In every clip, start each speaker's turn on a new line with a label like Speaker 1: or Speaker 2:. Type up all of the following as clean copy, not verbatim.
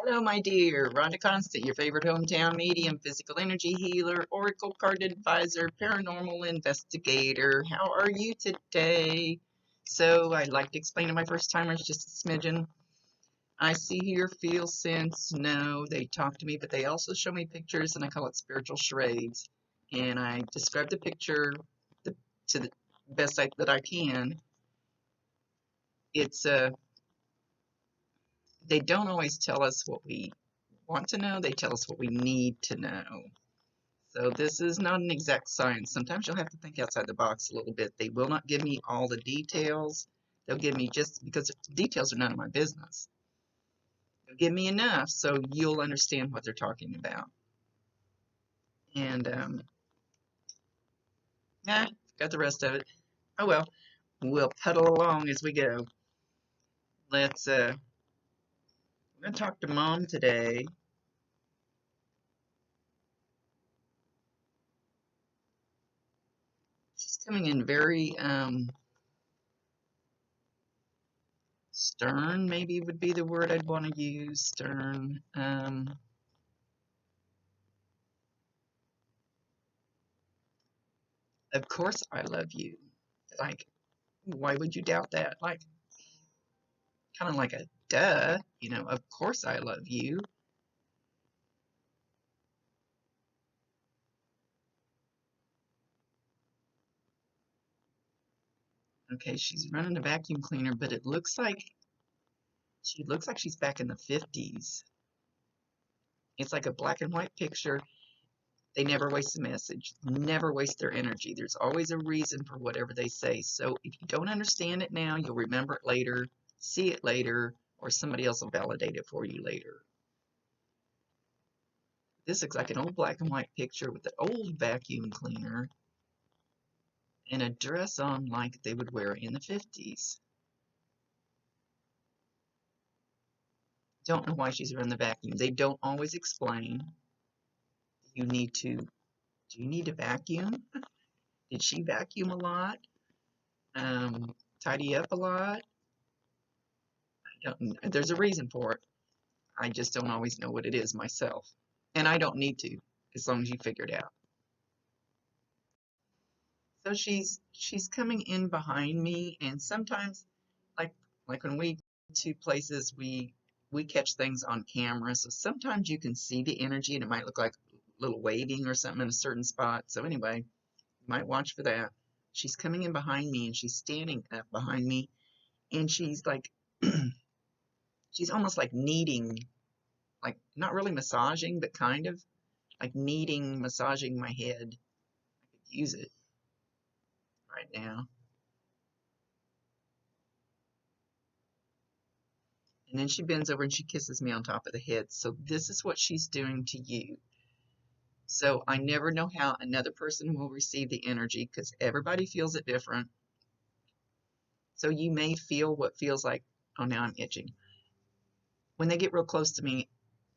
Speaker 1: Hello, my dear. Rhonda Constant, your favorite hometown medium, physical energy healer, oracle card advisor, paranormal investigator. How are you today? So, I'd like to explain to my first timers just a smidgen. I see, hear, feel, sense, know. They talk to me, but they also show me pictures, and I call it spiritual charades. And I describe the picture to the best that I can. It's They don't always tell us what we want to know, they tell us what we need to know. So this is not an exact science. Sometimes you'll have to think outside the box a little bit. They will not give me all the details. They'll give me just because the details are none of my business. They'll give me enough so you'll understand what they're talking about. And got the rest of it. Oh well, we'll pedal along as we go. Let's we're gonna talk to Mom today. She's coming in very stern, maybe would be the word I'd want to use. Stern. Of course I love you. Like, why would you doubt that? Like, kind of like a duh, of course I love you. Okay, she's running a vacuum cleaner, but it looks like she's back in the 50s. It's like a black and white picture. They never waste a message, never waste their energy. There's always a reason for whatever they say. So if you don't understand it now, you'll remember it later, see it later, or somebody else will validate it for you later. This looks like an old black and white picture with an old vacuum cleaner and a dress on like they would wear in the 50s. Don't know why she's running the vacuum. They don't always explain. You need to, do you need to vacuum? Did she vacuum a lot? Tidy up a lot? There's a reason for it. I just don't always know what it is myself. And I don't need to, as long as you figure it out. So she's coming in behind me, and sometimes like when we to places we catch things on camera, so sometimes you can see the energy and it might look like a little waving or something in a certain spot. So anyway, you might watch for that. She's coming in behind me and she's standing up behind me, and she's like she's almost like kneading, like not really massaging, but kind of like kneading, massaging my head. I could use it right now. And then she bends over and she kisses me on top of the head. So this is what she's doing to you. So I never know how another person will receive the energy because everybody feels it different. So you may feel what feels like, oh, now I'm itching. When they get real close to me,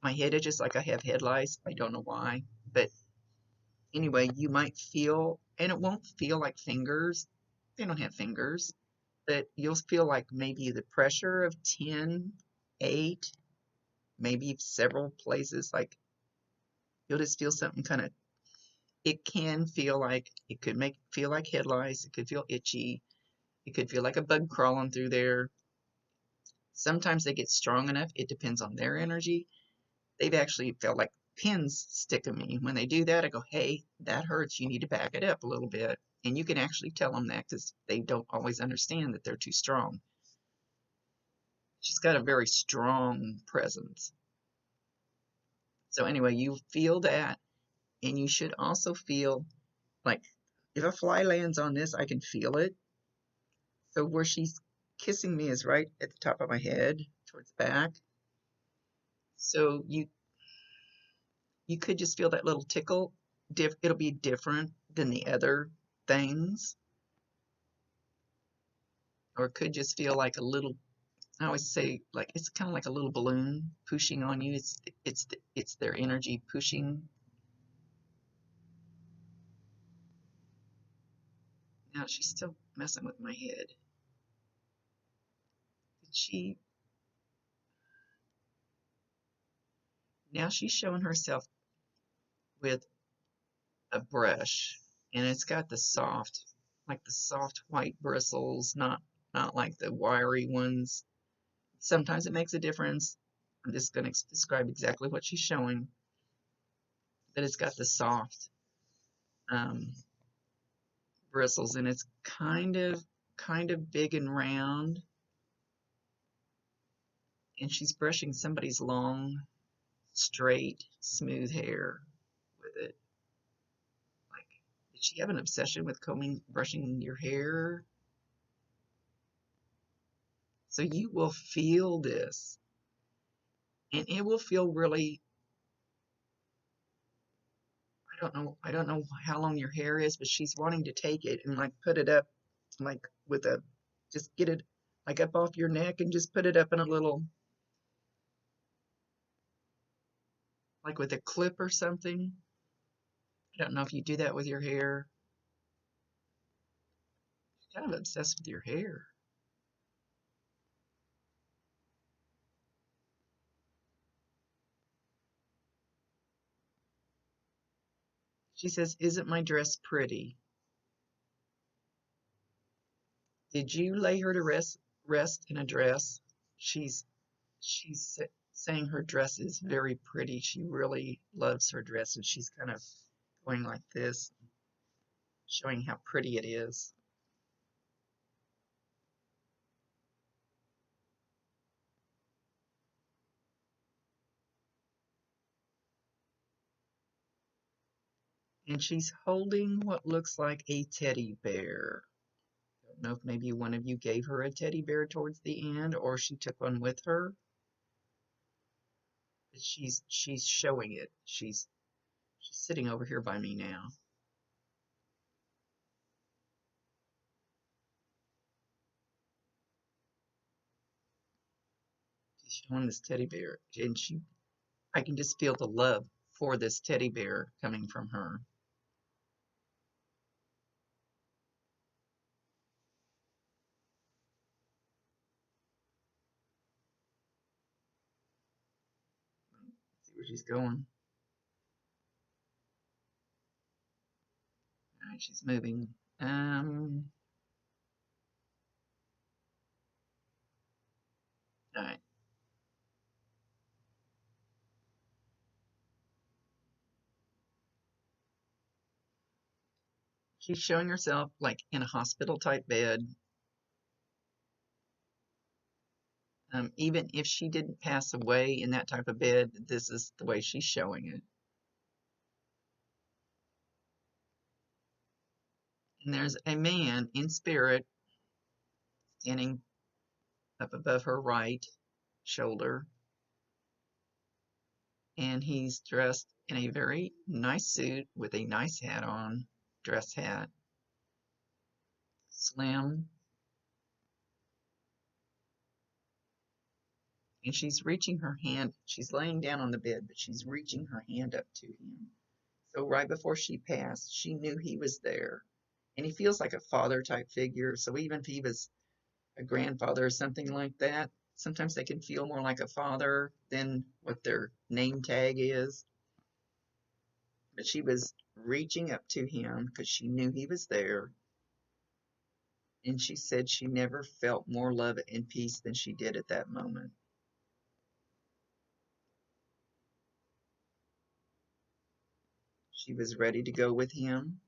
Speaker 1: my head itches like I have head lice. I don't know why. But anyway, you might feel, and it won't feel like fingers. They don't have fingers. But you'll feel like maybe the pressure of 10, 8, maybe several places. Like you'll just feel something kind of, it can feel like, it could feel like head lice. It could feel itchy. It could feel like a bug crawling through there. Sometimes they get strong enough. It depends on their energy. They've actually felt like pins stick to me. When they do that, I go, hey, that hurts. You need to back it up a little bit. And you can actually tell them that because they don't always understand that they're too strong. She's got a very strong presence. So anyway, you feel that, and you should also feel like if a fly lands on this, I can feel it. So where she's kissing me is right at the top of my head, towards the back. So you could just feel that little tickle. It'll be different than the other things, or it could just feel like a little. I always say like it's kind of like a little balloon pushing on you. It's their energy pushing. Now she's still messing with my head. Did she? Now she's showing herself with a brush, and it's got like the soft white bristles, not like the wiry ones. Sometimes it makes a difference. I'm just going to describe exactly what she's showing, but it's got the soft um, bristles, and it's kind of big and round, and she's brushing somebody's long, straight, smooth hair with it. Like, did she have an obsession with brushing your hair? So you will feel this, and it will feel really, I don't know how long your hair is, but she's wanting to take it and like put it up, like just get it like up off your neck and just put it up in a little, like with a clip or something. I don't know if you do that with your hair. Kind of obsessed with your hair. She says, "Isn't my dress pretty?" Did you lay her to rest in a dress? She's she's saying her dress is very pretty. She really loves her dress, and she's kind of going like this, showing how pretty it is. And she's holding what looks like a teddy bear. I don't know if maybe one of you gave her a teddy bear towards the end, or she took one with her. But she's showing it. She's sitting over here by me now. She's showing this teddy bear, and I can just feel the love for this teddy bear coming from her. See where she's going. All right, she's moving. All right. She's showing herself like in a hospital type bed. Even if she didn't pass away in that type of bed, this is the way she's showing it. And there's a man in spirit standing up above her right shoulder, and he's dressed in a very nice suit with a nice hat on, dress hat, slim, and she's reaching her hand. She's laying down on the bed, but she's reaching her hand up to him. So right before she passed, she knew he was there. And he feels like a father type figure. So even if he was a grandfather or something like that, sometimes they can feel more like a father than what their name tag is. But she was reaching up to him because she knew he was there. And she said she never felt more love and peace than she did at that moment. She was ready to go with him.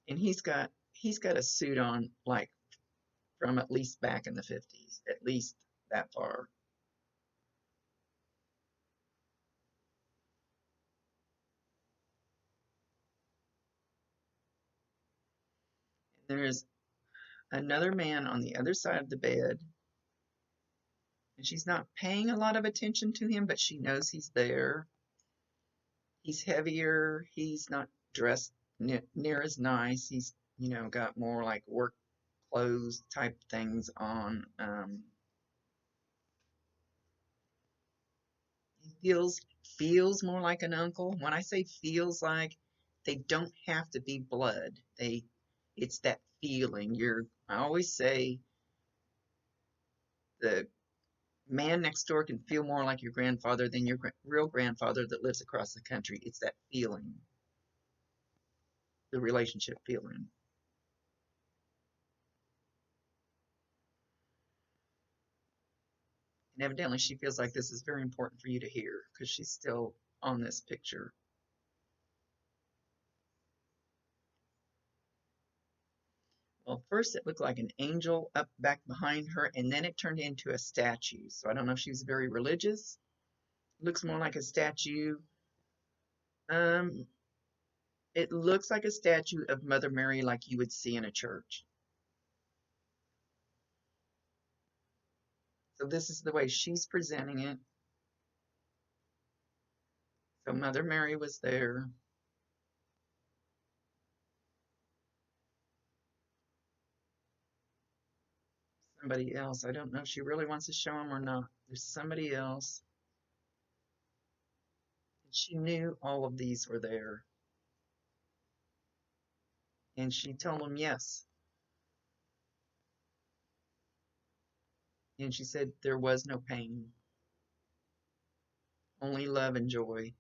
Speaker 1: And he's got a suit on like from at least back in the 50s, at least that far. And there's another man on the other side of the bed, and she's not paying a lot of attention to him, but she knows he's there. He's heavier. He's not dressed near as nice. He's got more like work clothes type things on. He feels more like an uncle. When I say feels like, they don't have to be blood. It's that feeling. I always say the Man next door can feel more like your grandfather than your real grandfather that lives across the country. It's that feeling, the relationship feeling. And evidently, she feels like this is very important for you to hear because she's still on this picture. Well, first it looked like an angel up back behind her, and then it turned into a statue. So I don't know if she was very religious. It looks more like a statue. Um, it looks like a statue of Mother Mary, like you would see in a church. So this is the way she's presenting it. So Mother Mary was there. Somebody else. I don't know if she really wants to show him or not. There's somebody else. And she knew all of these were there. And she told him yes. And she said there was no pain, only love and joy.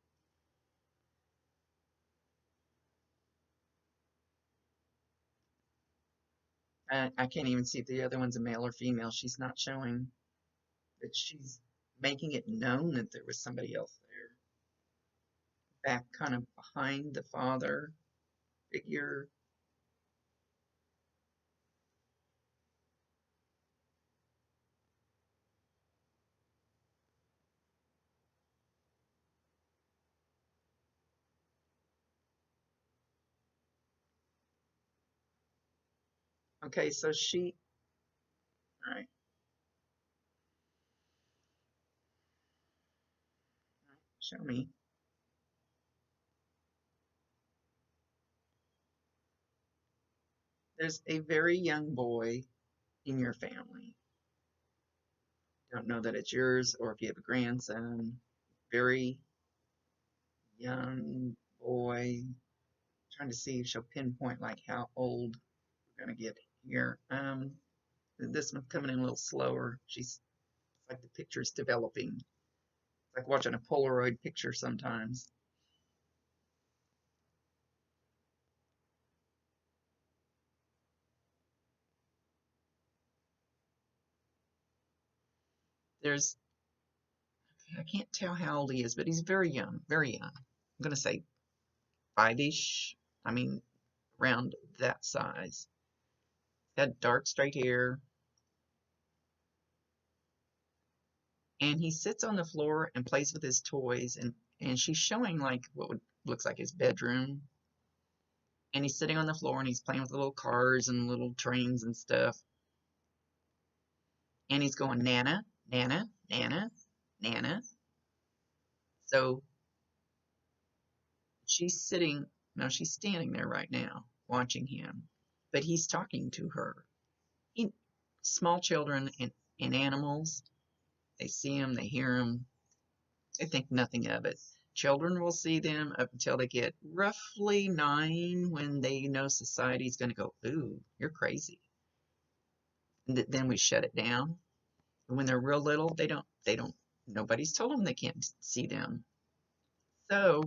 Speaker 1: I can't even see if the other one's a male or female. She's not showing, but she's making it known that there was somebody else there. Back kind of behind the father figure. Okay, so all right, show me. There's a very young boy in your family. Don't know that it's yours or if you have a grandson. Very young boy. Trying to see if she'll pinpoint like how old we're gonna get here. This one's coming in a little slower. She's it's like the picture's developing. It's like watching a Polaroid picture sometimes. There's I can't tell how old he is, but he's very young, very young. I'm gonna say five-ish. I mean, around that size. Had dark straight hair, and he sits on the floor and plays with his toys, and she's showing like what would looks like his bedroom, and he's sitting on the floor and he's playing with little cars and little trains and stuff, and he's going Nana, Nana, Nana, Nana. So she's sitting, no, she's standing there right now watching him, but he's talking to her. He, small children and animals, they see him, they hear him, they think nothing of it. Children will see them up until they get roughly 9 when they know society's going to go, ooh, you're crazy. And then we shut it down. And when they're real little, nobody's told them they can't see them. So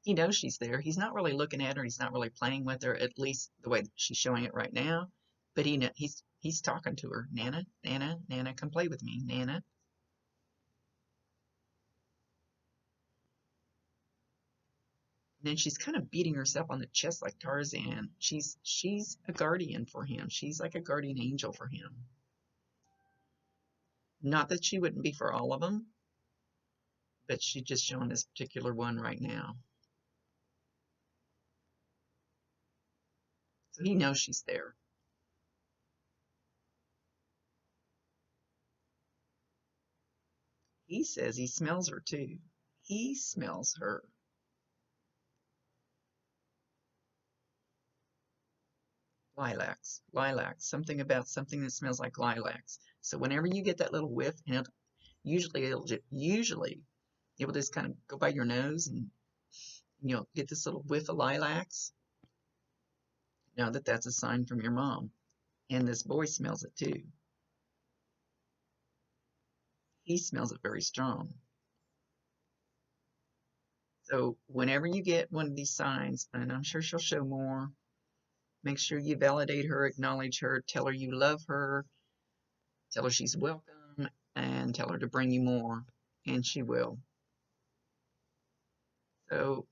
Speaker 1: he knows she's there. He's not really looking at her. He's not really playing with her, at least the way she's showing it right now. But he's talking to her. Nana, Nana, Nana, come play with me, Nana. And then she's kind of beating herself on the chest like Tarzan. She's a guardian for him. She's like a guardian angel for him. Not that she wouldn't be for all of them, but she's just showing this particular one right now. So he knows she's there. He says he smells her too. He smells her. Lilacs, lilacs, something about something that smells like lilacs. So whenever you get that little whiff, and usually it will just kind of go by your nose, and you'll get this little whiff of lilacs. Know that that's a sign from your mom, and this boy smells it too. He smells it very strong. So whenever you get one of these signs, and I'm sure she'll show more, make sure you validate her, acknowledge her, tell her you love her, tell her she's welcome, and tell her to bring you more, and she will. So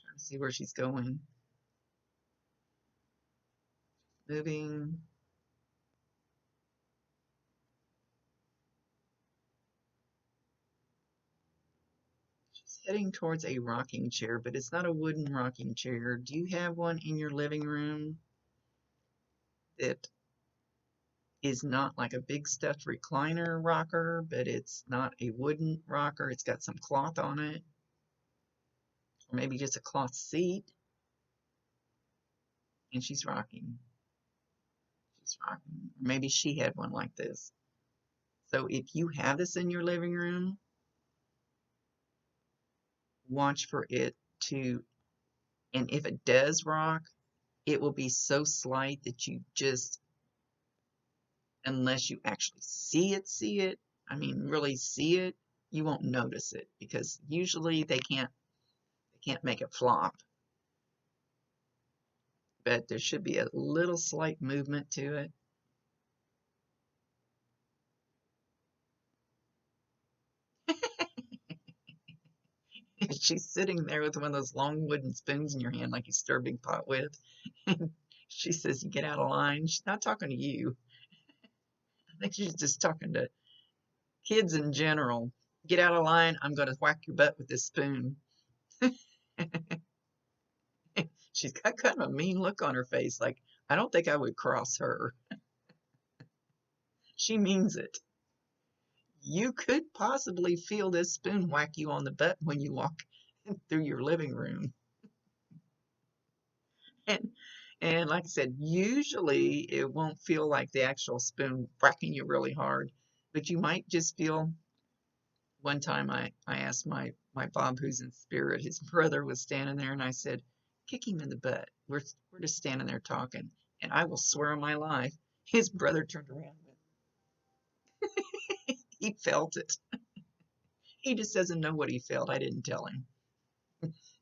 Speaker 1: trying to see where she's going. Moving. She's heading towards a rocking chair, but it's not a wooden rocking chair. Do you have one in your living room that is not like a big stuffed recliner rocker, but it's not a wooden rocker? It's got some cloth on it, or maybe just a cloth seat, and she's rocking. She's rocking. Or maybe she had one like this. So if you have this in your living room, watch for it to, and if it does rock, it will be so slight that you just, unless you actually see it, I mean really see it, you won't notice it because usually they can't make it flop. But there should be a little slight movement to it. She's sitting there with one of those long wooden spoons in your hand like you stir a big pot with. And she says, you get out of line. She's not talking to you. I think she's just talking to kids in general. Get out of line. I'm going to whack your butt with this spoon. She's got kind of a mean look on her face, like, I don't think I would cross her. She means it. You could possibly feel this spoon whack you on the butt when you walk through your living room. And and like I said, usually it won't feel like the actual spoon whacking you really hard, but you might just feel. One time I asked my Bob who's in spirit, his brother was standing there, and I said, kick him in the butt. We're just standing there talking. And I will swear on my life, his brother turned around and he felt it. He just doesn't know what he felt. I didn't tell him.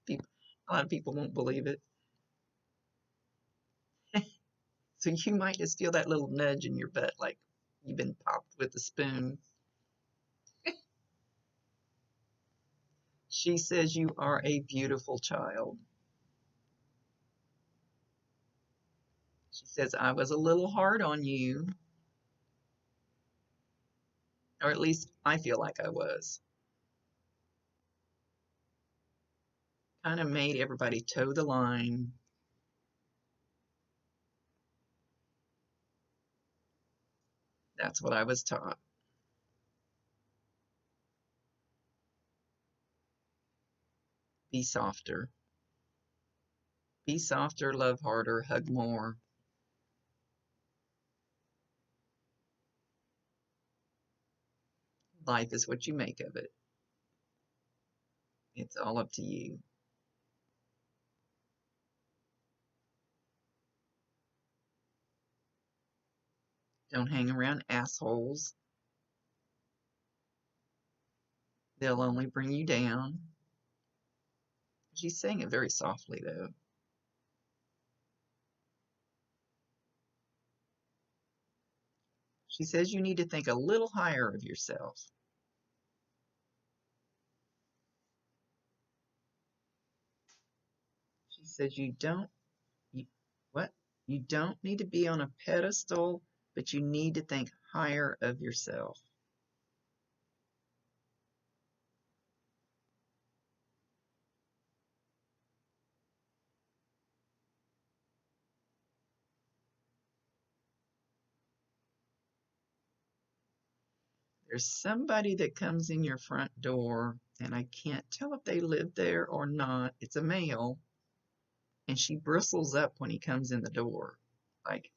Speaker 1: People, a lot of people won't believe it. So you might just feel that little nudge in your butt like you've been popped with a spoon. She says you are a beautiful child. She says I was a little hard on you, or at least I feel like I was. Kind of made everybody toe the line. That's what I was taught. Be softer. Be softer, love harder, hug more. Life is what you make of it. It's all up to you. Don't hang around assholes. They'll only bring you down. She's saying it very softly, though. She says you need to think a little higher of yourself. She says you, what? You don't need to be on a pedestal, but you need to think higher of yourself. There's somebody that comes in your front door, and I can't tell if they live there or not. It's a male, and she bristles up when he comes in the door. Like,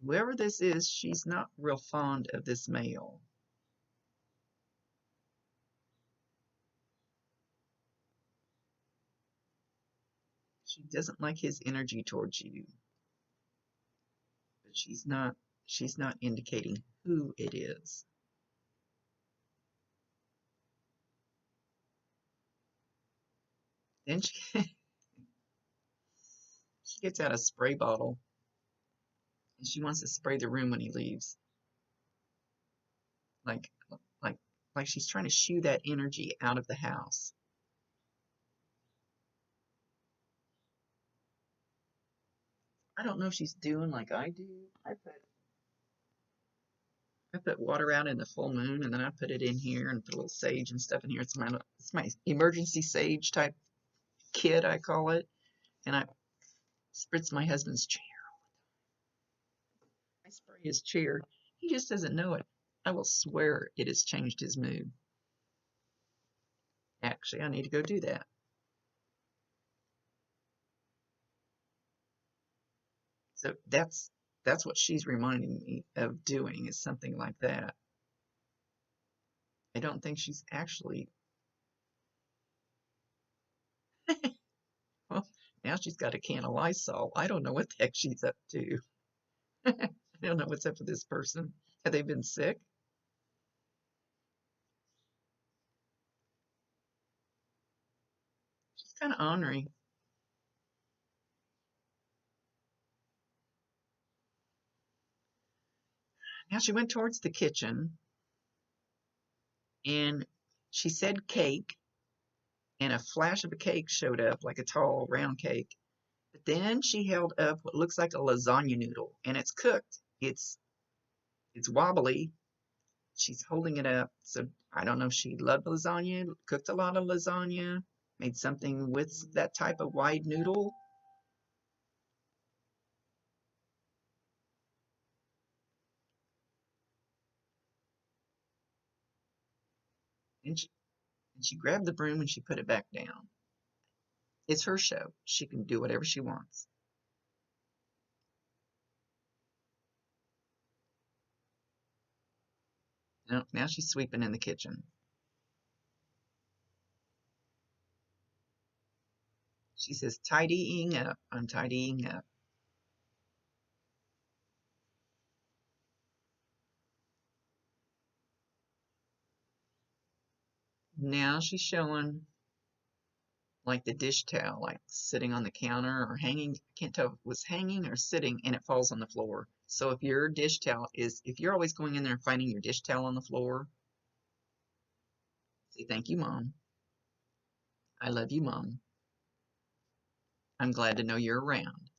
Speaker 1: whoever this is, she's not real fond of this male. She doesn't like his energy towards you, but she's not indicating who it is. Then she gets out a spray bottle and she wants to spray the room when he leaves. Like like like she's trying to shoo that energy out of the house. I don't know if she's doing like I do. I put water out in the full moon, and then I put it in here and put a little sage and stuff in here. It's my emergency sage type kit, I call it, and I spritz my husband's chair. I spray his chair. He just doesn't know it. I will swear it has changed his mood. Actually, I need to go do that. So that's what she's reminding me of doing, is something like that. I don't think she's actually. Well, now she's got a can of Lysol. I don't know what the heck she's up to. I don't know what's up with this person. Have they been sick? She's kind of ornery. Now she went towards the kitchen and she said cake, and a flash of a cake showed up, like a tall round cake. But then she held up what looks like a lasagna noodle, and it's cooked. It's wobbly. She's holding it up. So I don't know if she loved lasagna, cooked a lot of lasagna, made something with that type of wide noodle. And she grabbed the broom and she put it back down. It's her show. She can do whatever she wants. Now she's sweeping in the kitchen. She says, tidying up. I'm tidying up. Now she's showing like the dish towel, like sitting on the counter or hanging. I can't tell if it was hanging or sitting, and it falls on the floor. So if your dish towel if you're always going in there and finding your dish towel on the floor, say, thank you, Mom. I love you, Mom. I'm glad to know you're around.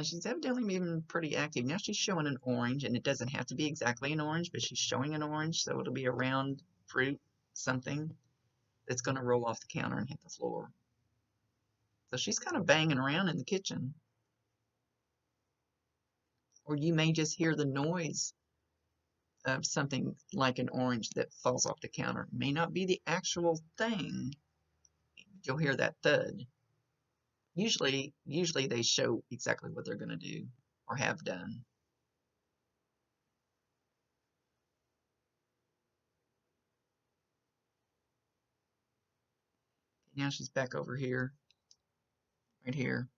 Speaker 1: She's evidently been pretty active. Now she's showing an orange, and it doesn't have to be exactly an orange, but she's showing an orange, so it'll be a round fruit, something that's going to roll off the counter and hit the floor. So she's kind of banging around in the kitchen. Or you may just hear the noise of something like an orange that falls off the counter. It may not be the actual thing. You'll hear that thud. Usually they show exactly what they're going to do or have done. Now she's back over here, right here.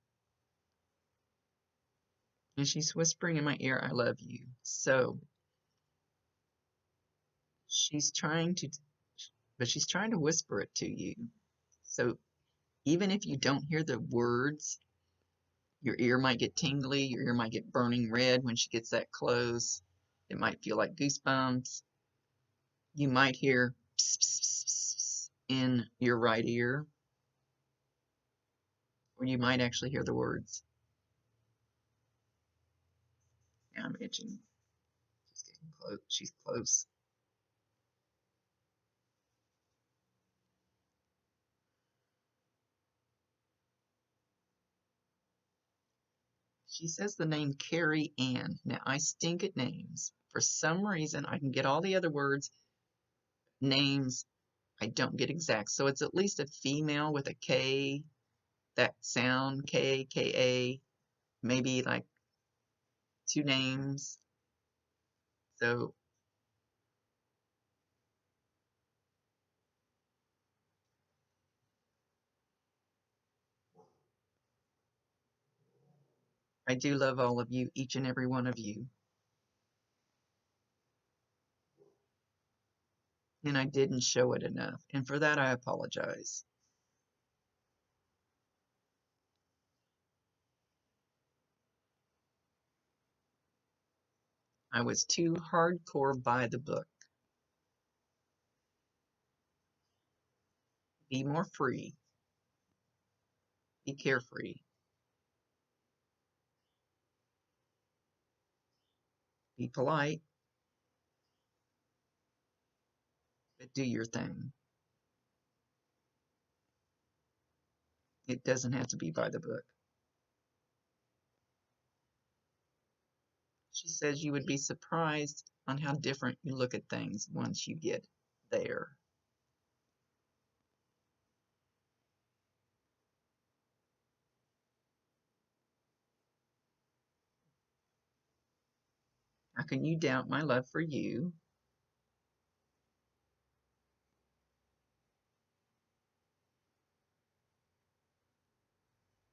Speaker 1: And she's whispering in my ear, I love you. So she's trying to, but she's trying to whisper it to you. So even if you don't hear the words, your ear might get tingly, your ear might get burning red when she gets that close. It might feel like goosebumps. You might hear pss, pss, pss, pss, in your right ear, or you might actually hear the words. Now I'm itching. She's getting close. She's close. She says the name Carrie Ann. Now I stink at names. For some reason, I can get all the other words, names, I don't get exact. So it's at least a female with a K, that sound, K, K-A, maybe like two names. So I do love all of you, each and every one of you. And I didn't show it enough. And for that, I apologize. I was too hardcore by the book. Be more free. Be carefree. Be polite, but do your thing. It doesn't have to be by the book. She says you would be surprised on how different you look at things once you get there. How can you doubt my love for you?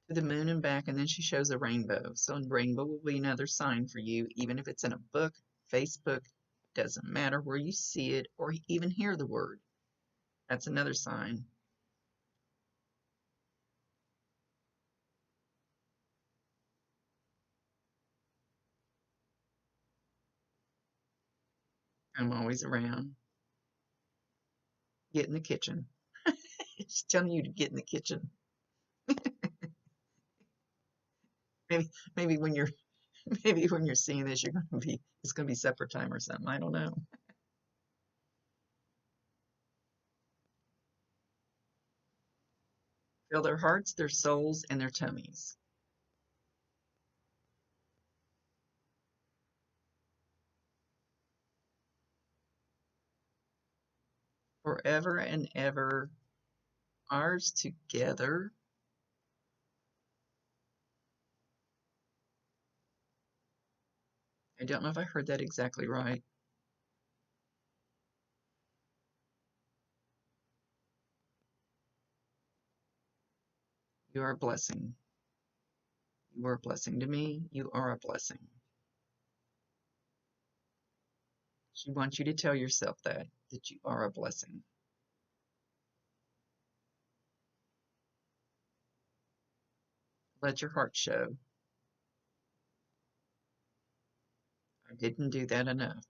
Speaker 1: To the moon and back, and then she shows a rainbow. So a rainbow will be another sign for you, even if it's in a book, Facebook, doesn't matter where you see it or even hear the word. That's another sign. I'm always around. Get in the kitchen. She's telling you to get in the kitchen. Maybe, maybe when you're, maybe when you're seeing this, it's gonna be supper time or something. I don't know. Fill their hearts, their souls, and their tummies. Forever and ever, ours together. I don't know if I heard that exactly right. You are a blessing. You are a blessing to me. You are a blessing. She wants you to tell yourself that you are a blessing. Let your heart show. I didn't do that enough.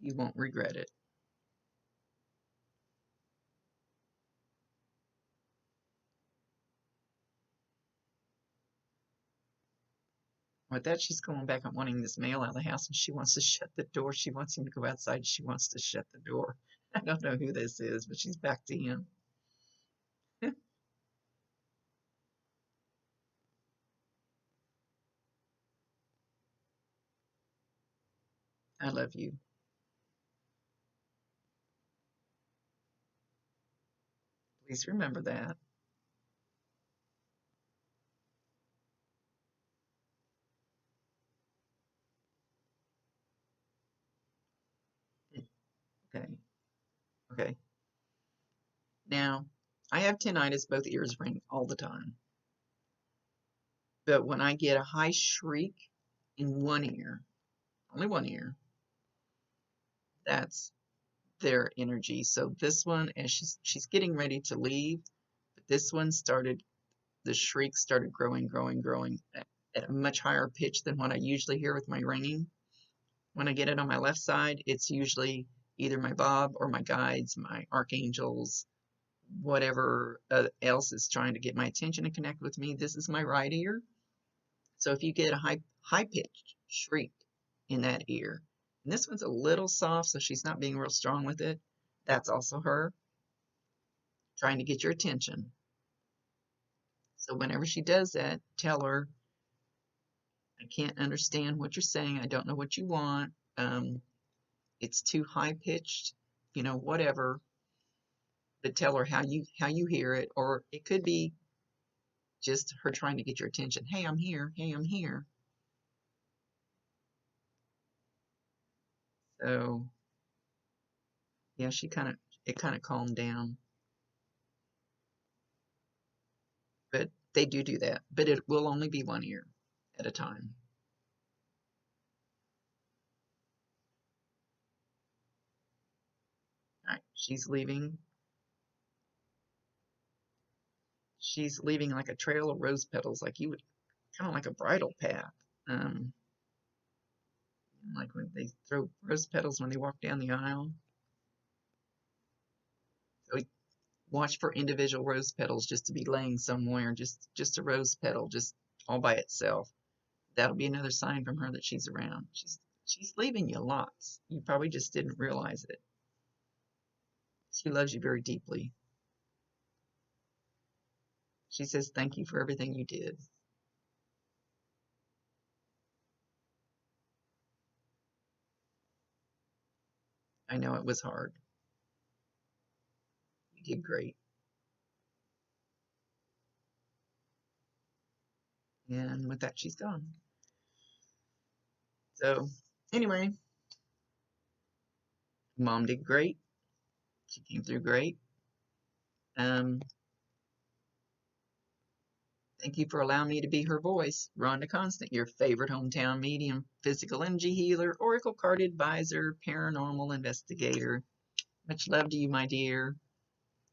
Speaker 1: You won't regret it. With that, she's going back and wanting this male out of the house, and she wants to shut the door. She wants him to go outside. She wants to shut the door. I don't know who this is, but she's back to him. I love you. Please remember that. Okay. Okay. Now, I have tinnitus, both ears ring all the time. But when I get a high shriek in one ear, only one ear, that's their energy. So this one, as she's getting ready to leave, but this one started, the shriek started growing at a much higher pitch than what I usually hear with my ringing. When I get it on my left side, it's usually either my Bob or my guides, my archangels, whatever else is trying to get my attention and connect with me. This is my right ear. So if you get a high pitched shriek in that ear, and this one's a little soft, so she's not being real strong with it, that's also her trying to get your attention. So whenever she does that, tell her, I can't understand what you're saying. I don't know what you want. It's too high pitched, whatever. But tell her how you hear it, or it could be just her trying to get your attention. Hey, I'm here. Hey, I'm here. So yeah, it kind of calmed down. They do that, but it will only be one ear at a time. All right, she's leaving. She's leaving like a trail of rose petals, like you would, kind of like a bridal path. Um, like when they throw rose petals when they walk down the aisle. So watch for individual rose petals just to be laying somewhere, just a rose petal, just all by itself. That'll be another sign from her that she's around. She's leaving you lots. You probably just didn't realize it. She loves you very deeply. She says thank you for everything you did. I know it was hard. You did great. And with that, she's gone. So anyway, Mom did great. She came through great. Um, Thank you for allowing me to be her voice. Rhonda Constant, your favorite hometown medium, physical energy healer, oracle card advisor, paranormal investigator. Much love to you, my dear.